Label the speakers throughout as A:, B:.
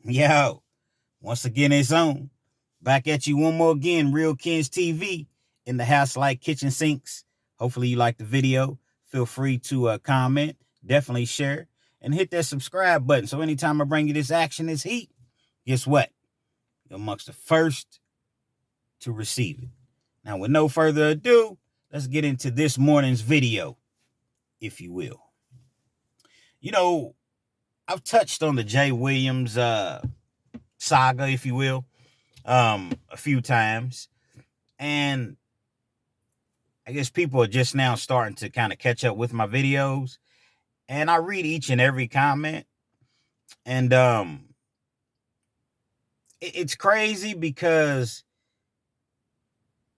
A: Yo, once again, it's on. Back at you one more again, Real Kens TV in the house like kitchen sinks. Hopefully you like the video. Feel free to comment, definitely share, and hit that subscribe button. So anytime I bring you this action, this heat, guess what? You're amongst the first to receive it. Now, with no further ado, let's get into this morning's video, if you will. You know, I've touched on the Jay Williams saga, if you will, a few times. And I guess people are just now starting to kind of catch up with my videos. And I read each and every comment. And it's crazy because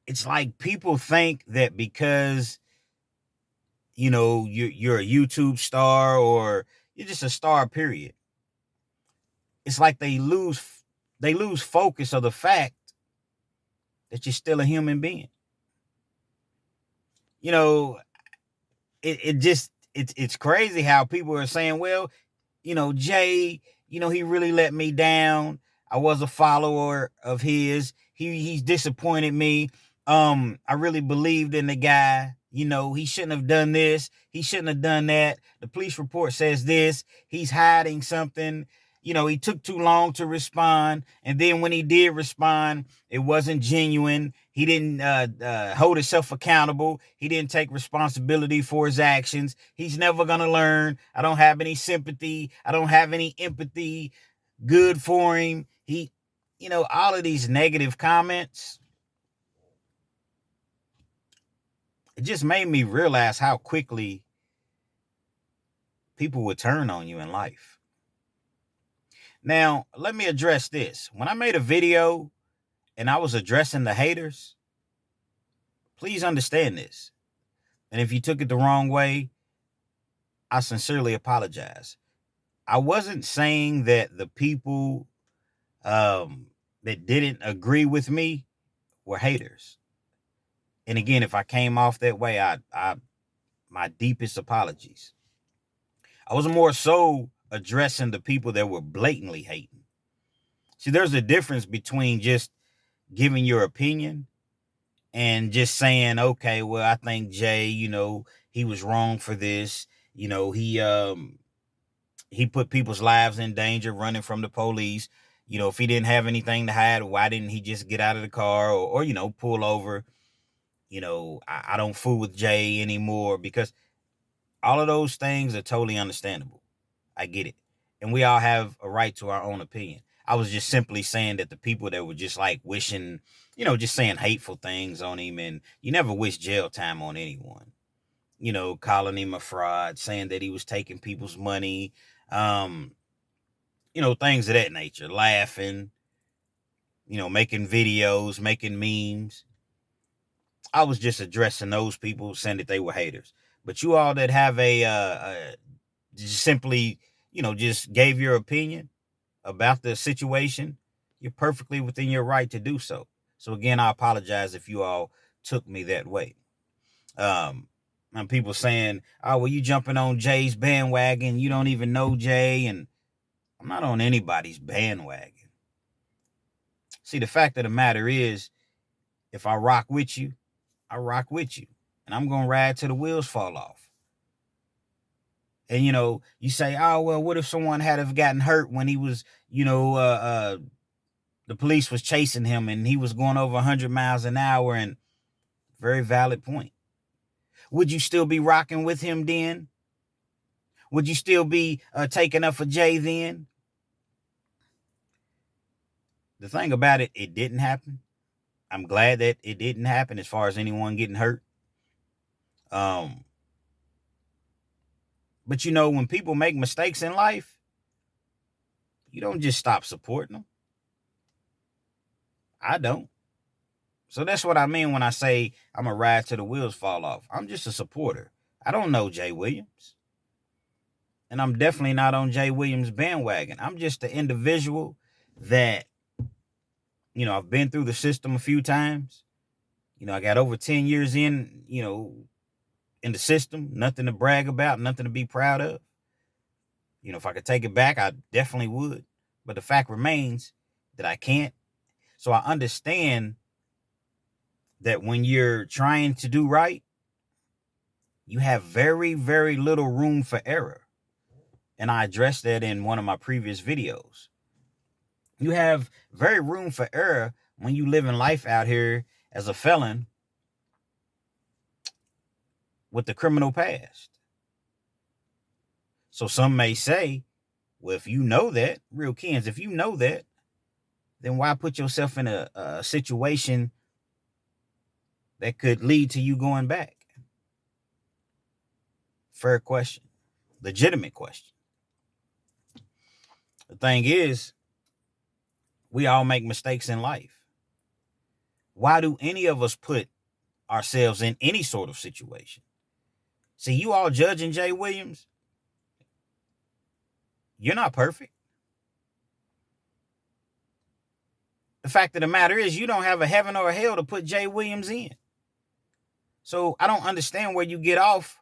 A: it's like people think that because, you know, you're a YouTube star or you're just a star, period. It's like they lose focus of the fact that you're still a human being. You know, it's crazy how people are saying, well, you know, Jay, you know, he really let me down. I was a follower of his. He's disappointed me. I really believed in the guy. You know, he shouldn't have done this. He shouldn't have done that. The police report says this. He's hiding something. You know, he took too long to respond. And then when he did respond, it wasn't genuine. He didn't hold himself accountable. He didn't take responsibility for his actions. He's never going to learn. I don't have any sympathy. I don't have any empathy. Good for him. You know, all of these negative comments, it just made me realize how quickly people would turn on you in life. Now, let me address this. When I made a video and I was addressing the haters, please understand this. And if you took it the wrong way, I sincerely apologize. I wasn't saying that the people that didn't agree with me were haters. And again, if I came off that way, I my deepest apologies. I was more so addressing the people that were blatantly hating. See, there's a difference between just giving your opinion and just saying, okay, well, I think Jay, you know, he was wrong for this. You know, he put people's lives in danger running from the police. You know, if he didn't have anything to hide, why didn't he just get out of the car or you know, pull over? You know, I don't fool with Jay anymore, because all of those things are totally understandable. I get it. And we all have a right to our own opinion. I was just simply saying that the people that were just like wishing, you know, just saying hateful things on him, and you never wish jail time on anyone. You know, calling him a fraud, saying that he was taking people's money, you know, things of that nature, laughing, you know, making videos, making memes. I was just addressing those people, saying that they were haters. But you all that have just simply, you know, just gave your opinion about the situation, you're perfectly within your right to do so. So again, I apologize if you all took me that way. And people saying, oh, well, you jumping on Jay's bandwagon. You don't even know Jay. And I'm not on anybody's bandwagon. See, the fact of the matter is, if I rock with you, I rock with you. And I'm going to ride till the wheels fall off. And, you know, you say, oh, well, what if someone had have gotten hurt when he was, you know, the police was chasing him and he was going over 100 miles an hour? And very valid point. Would you still be rocking with him then? Would you still be taking up for Jay then? The thing about it, it didn't happen. I'm glad that it didn't happen as far as anyone getting hurt. But you know, when people make mistakes in life, you don't just stop supporting them. I don't. So that's what I mean when I say I'm a ride till the wheels fall off. I'm just a supporter. I don't know Jay Williams. And I'm definitely not on Jay Williams' bandwagon. I'm just an individual that, you know, I've been through the system a few times. You know, I got over 10 years in, you know, in the system. Nothing to brag about, nothing to be proud of. You know, if I could take it back, I definitely would. But the fact remains that I can't. So I understand that when you're trying to do right, you have very, very little room for error. And I addressed that in one of my previous videos. You have very room for error when you live in life out here as a felon with the criminal past. So some may say, well, if you know that, real Kens, if you know that, then why put yourself in a situation that could lead to you going back? Fair question. Legitimate question. The thing is, we all make mistakes in life. Why do any of us put ourselves in any sort of situation? See, you all judging Jay Williams, you're not perfect. The fact of the matter is, you don't have a heaven or a hell to put Jay Williams in. So I don't understand where you get off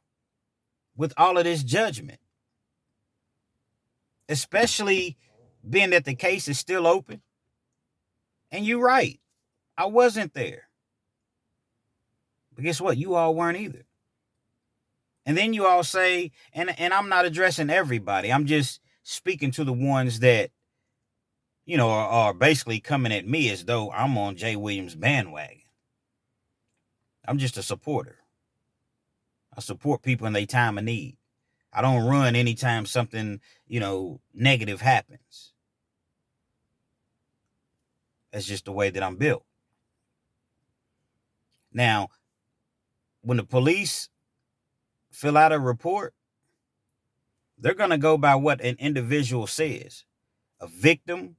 A: with all of this judgment, especially being that the case is still open. And you're right, I wasn't there. But guess what? You all weren't either. And then you all say, and I'm not addressing everybody, I'm just speaking to the ones that, you know, are basically coming at me as though I'm on Jay Williams' bandwagon. I'm just a supporter. I support people in their time of need. I don't run anytime something, you know, negative happens. That's just the way that I'm built. Now, when the police fill out a report, they're going to go by what an individual says. A victim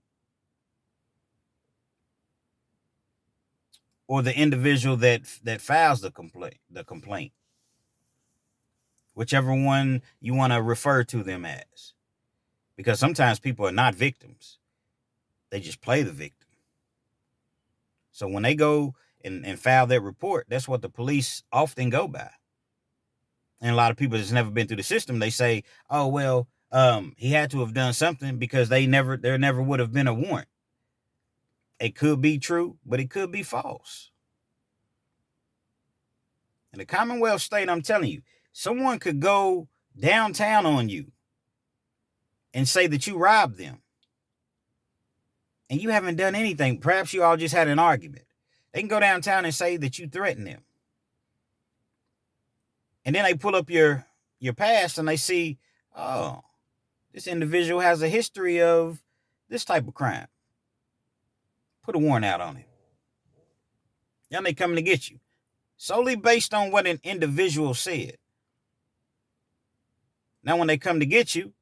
A: or the individual that files the complaint. Whichever one you want to refer to them as. Because sometimes people are not victims. They just play the victim. So when they go and file their report, that's what the police often go by. And a lot of people that's never been through the system, they say, oh, well, he had to have done something because there never would have been a warrant. It could be true, but it could be false. In the Commonwealth state, I'm telling you, someone could go downtown on you and say that you robbed them. And you haven't done anything. Perhaps you all just had an argument. They can go downtown and say that you threatened them. And then they pull up your past and they see, oh, this individual has a history of this type of crime. Put a warrant out on him. Then they coming to get you. Solely based on what an individual said. Now, when they come to get you,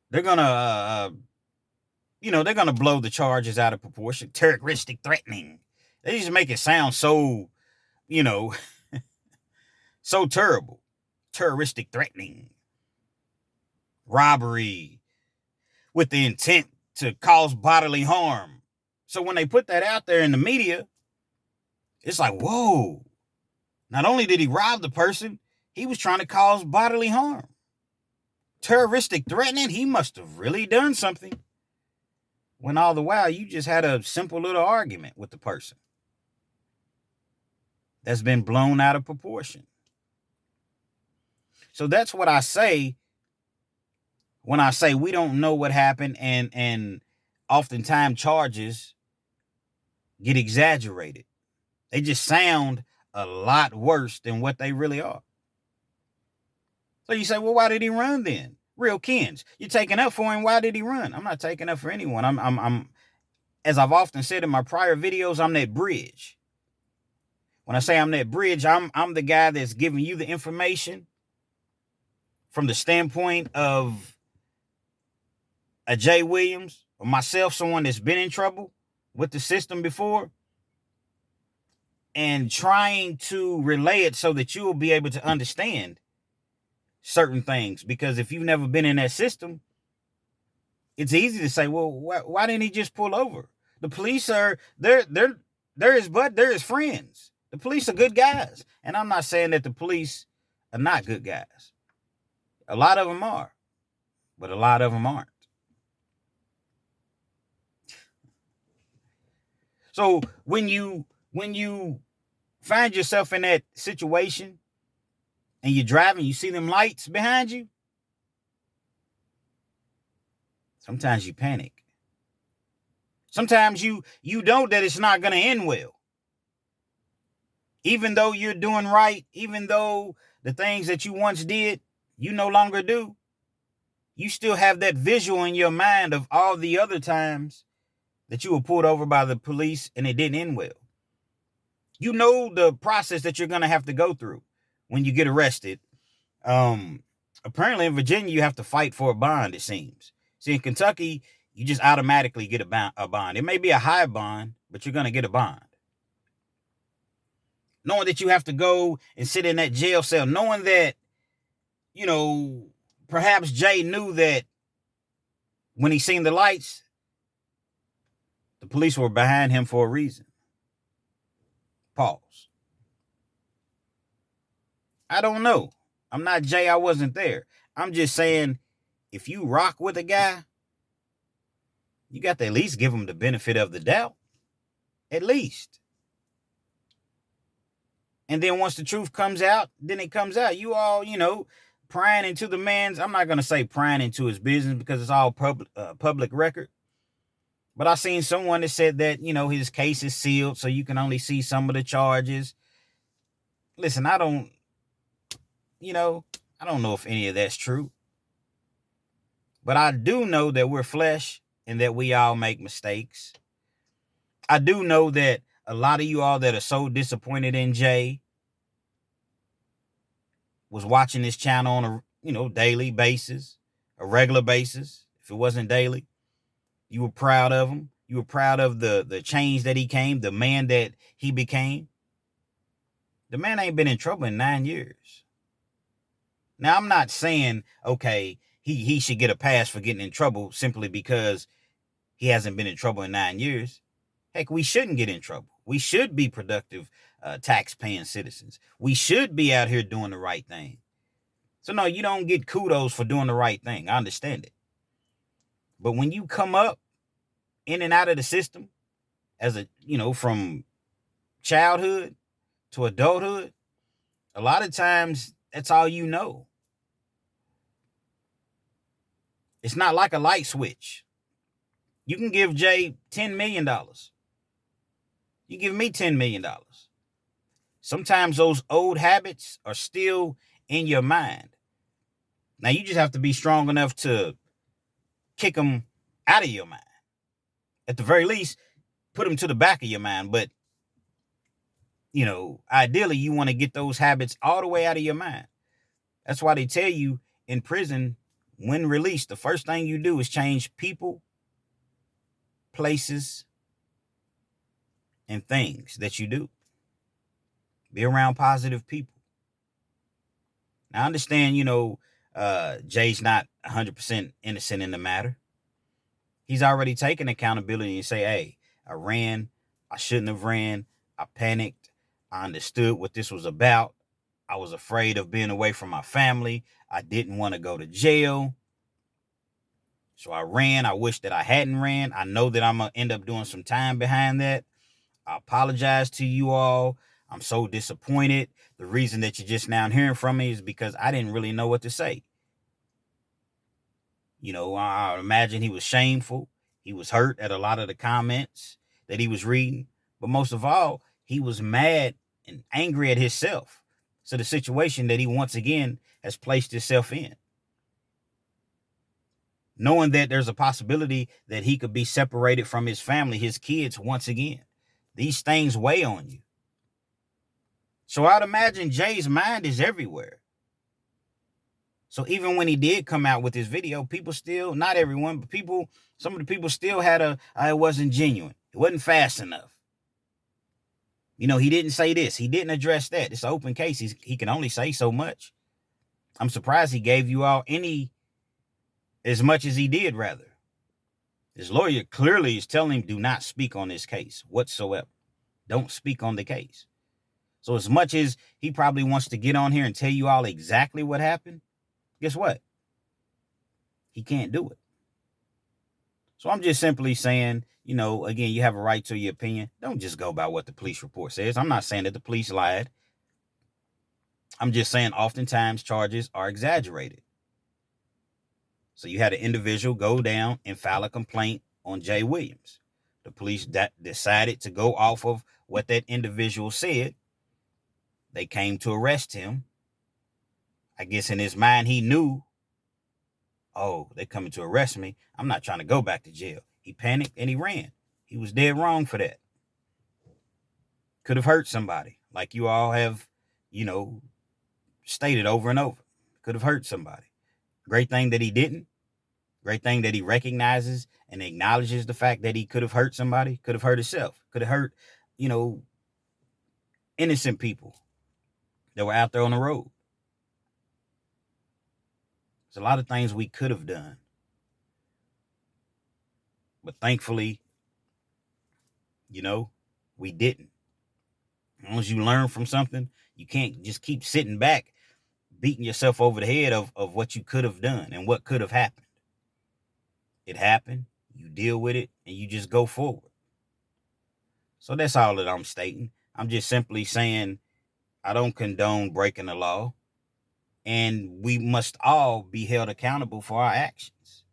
A: they're going to, they're going to blow the charges out of proportion. Terroristic threatening. They just make it sound so, so terrible. Terroristic threatening. Robbery with the intent to cause bodily harm. So when they put that out there in the media, it's like, whoa. Not only did he rob the person, he was trying to cause bodily harm. Terroristic threatening, he must have really done something. When all the while, you just had a simple little argument with the person that's been blown out of proportion. So that's what I say when I say we don't know what happened, and oftentimes charges get exaggerated. They just sound a lot worse than what they really are. So you say, well, why did he run then? Real Kens, you're taking up for him. Why did he run? I'm not taking up for anyone. I'm as I've often said in my prior videos, I'm that bridge. When I say I'm that bridge, I'm the guy that's giving you the information from the standpoint of a Jay Williams or myself, someone that's been in trouble with the system before, and trying to relay it so that you will be able to understand certain things. Because if you've never been in that system, it's easy to say, well, why didn't he just pull over? The police are, they're his friends. The police are good guys. And I'm not saying that the police are not good guys. A lot of them are, but a lot of them aren't. So when you find yourself in that situation and you're driving, you see them lights behind you, sometimes you panic. Sometimes you know that it's not going to end well. Even though you're doing right, even though the things that you once did, you no longer do, you still have that visual in your mind of all the other times that you were pulled over by the police and it didn't end well. You know the process that you're going to have to go through when you get arrested. Apparently in Virginia, you have to fight for a bond, it seems. See, in Kentucky, you just automatically get a bond. It may be a high bond, but you're going to get a bond. Knowing that you have to go and sit in that jail cell, knowing that, perhaps Jay knew that when he seen the lights, the police were behind him for a reason. Pause. I don't know. I'm not Jay. I wasn't there. I'm just saying, if you rock with a guy, you got to at least give him the benefit of the doubt. At least. And then once the truth comes out, then it comes out. You all, prying into the man's, I'm not going to say prying into his business because it's all public record. But I seen someone that said that, his case is sealed, so you can only see some of the charges. Listen, I don't know if any of that's true. But I do know that we're flesh and that we all make mistakes. I do know that a lot of you all that are so disappointed in Jay was watching this channel on a, daily basis, a regular basis. If it wasn't daily, you were proud of him. You were proud of the change that he came, the man that he became. The man ain't been in trouble in 9 years. Now, I'm not saying, okay, he should get a pass for getting in trouble simply because he hasn't been in trouble in 9 years. Heck, we shouldn't get in trouble. We should be productive, tax-paying citizens. We should be out here doing the right thing. So, no, you don't get kudos for doing the right thing. I understand it. But when you come up in and out of the system as from childhood to adulthood, a lot of times that's all you know. It's not like a light switch. You can give Jay $10 million. You give me $10 million. Sometimes those old habits are still in your mind. Now, you just have to be strong enough to kick them out of your mind. At the very least, put them to the back of your mind. But, ideally, you want to get those habits all the way out of your mind. That's why they tell you in prison, when released, the first thing you do is change people, places, and things that you do. Be around positive people. Now, I understand, Jay's not 100% innocent in the matter. He's already taken accountability and say, hey, I ran. I shouldn't have ran. I panicked. I understood what this was about. I was afraid of being away from my family. I didn't want to go to jail. So I ran. I wish that I hadn't ran. I know that I'm going to end up doing some time behind that. I apologize to you all. I'm so disappointed. The reason that you're just now hearing from me is because I didn't really know what to say. I imagine he was shameful. He was hurt at a lot of the comments that he was reading. But most of all, he was mad and angry at himself. So the situation that he once again has placed himself in. Knowing that there's a possibility that he could be separated from his family, his kids, once again. These things weigh on you. So I'd imagine Jay's mind is everywhere. So even when he did come out with his video, people still, not everyone, but some of the people still had it wasn't genuine. It wasn't fast enough. He didn't say this. He didn't address that. It's an open case. He can only say so much. I'm surprised he gave you all as much as he did, rather. His lawyer clearly is telling him, do not speak on this case whatsoever. Don't speak on the case. So as much as he probably wants to get on here and tell you all exactly what happened, guess what? He can't do it. So I'm just simply saying, again, you have a right to your opinion. Don't just go by what the police report says. I'm not saying that the police lied. I'm just saying oftentimes charges are exaggerated. So you had an individual go down and file a complaint on Jay Williams. The police decided to go off of what that individual said. They came to arrest him. I guess in his mind he knew, oh, they're coming to arrest me. I'm not trying to go back to jail. He panicked and he ran. He was dead wrong for that. Could have hurt somebody, like you all have, stated over and over. Could have hurt somebody. Great thing that he didn't. Great thing that he recognizes and acknowledges the fact that he could have hurt somebody, could have hurt himself, could have hurt, innocent people that were out there on the road. There's a lot of things we could have done. But thankfully, we didn't. As long as you learn from something, you can't just keep sitting back, beating yourself over the head of what you could have done and what could have happened. It happened, you deal with it, and you just go forward. So that's all that I'm stating. I'm just simply saying I don't condone breaking the law, and we must all be held accountable for our actions.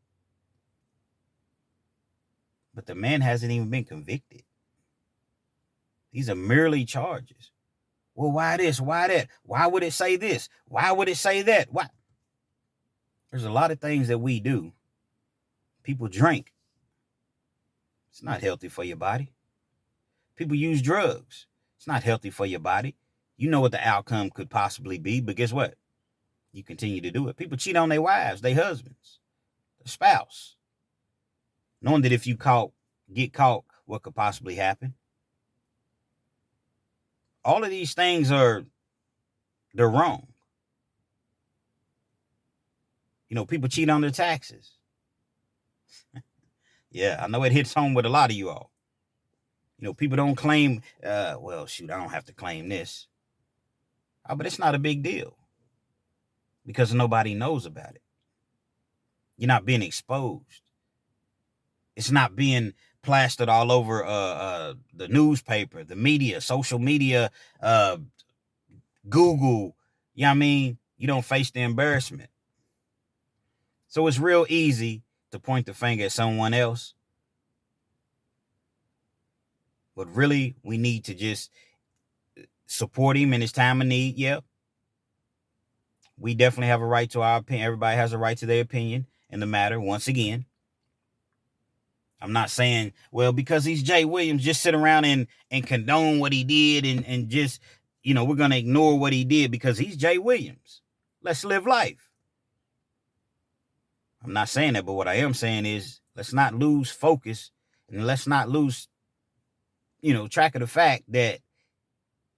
A: But the man hasn't even been convicted. These are merely charges. Well, why this? Why that? Why would it say this? Why would it say that? Why? There's a lot of things that we do. People drink. It's not healthy for your body. People use drugs. It's not healthy for your body. You know what the outcome could possibly be, but guess what? You continue to do it. People cheat on their wives, their husbands, their spouse, knowing that if you get caught, what could possibly happen? All of these things they're wrong. People cheat on their taxes. Yeah, I know it hits home with a lot of you all. People don't claim, well, shoot, I don't have to claim this. But it's not a big deal because nobody knows about it. You're not being exposed. It's not being plastered all over the newspaper, the media, social media, Google. You know what I mean? You don't face the embarrassment. So it's real easy to point the finger at someone else. But really, we need to just support him in his time of need. Yep. We definitely have a right to our opinion. Everybody has a right to their opinion in the matter. Once again, I'm not saying, well, because he's Jay Williams, just sit around and condone what he did and just, we're going to ignore what he did because he's Jay Williams. Let's live life. I'm not saying that, but what I am saying is let's not lose focus and let's not lose, track of the fact that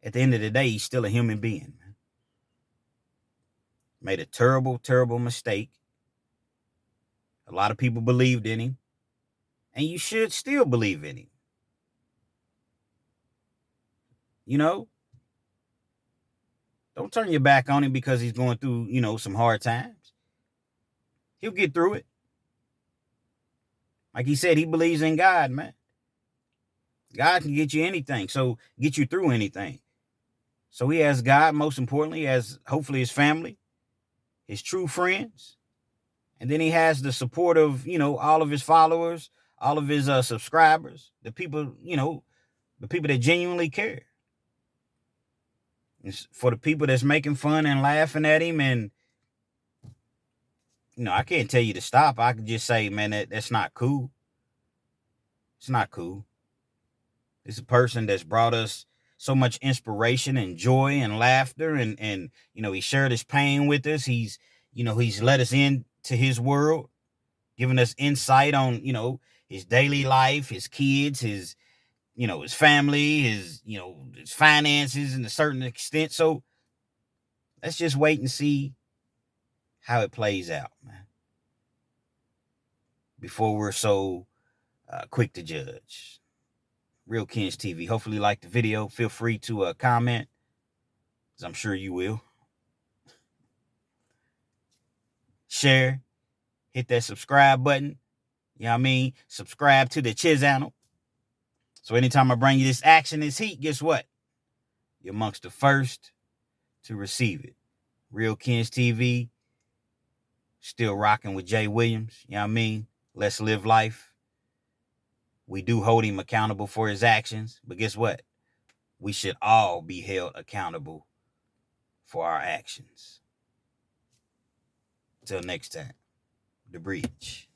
A: at the end of the day, he's still a human being. Made a terrible, terrible mistake. A lot of people believed in him. And you should still believe in him. Don't turn your back on him because he's going through, some hard times. He'll get through it. Like he said, he believes in God, man. God can get you anything. So get you through anything. So he has God, most importantly, as hopefully his family, his true friends. And then he has the support of, all of his followers, all of his subscribers, the people, the people that genuinely care. It's for the people that's making fun and laughing at him. And, I can't tell you to stop. I can just say, man, that's not cool. It's not cool. It's a person that's brought us so much inspiration and joy and laughter. And he shared his pain with us. He's let us into his world, giving us insight on, his daily life, his kids, his family, his finances in a certain extent. So let's just wait and see how it plays out, man, before we're so quick to judge. Real Kens TV. Hopefully you liked the video. Feel free to comment, because I'm sure you will. Share. Hit that subscribe button. You know what I mean? Subscribe to the channel. So anytime I bring you this action, this heat, guess what? You're amongst the first to receive it. Real Kens TV, still rocking with Jay Williams. You know what I mean? Let's live life. We do hold him accountable for his actions, but guess what? We should all be held accountable for our actions. Till next time, the bridge.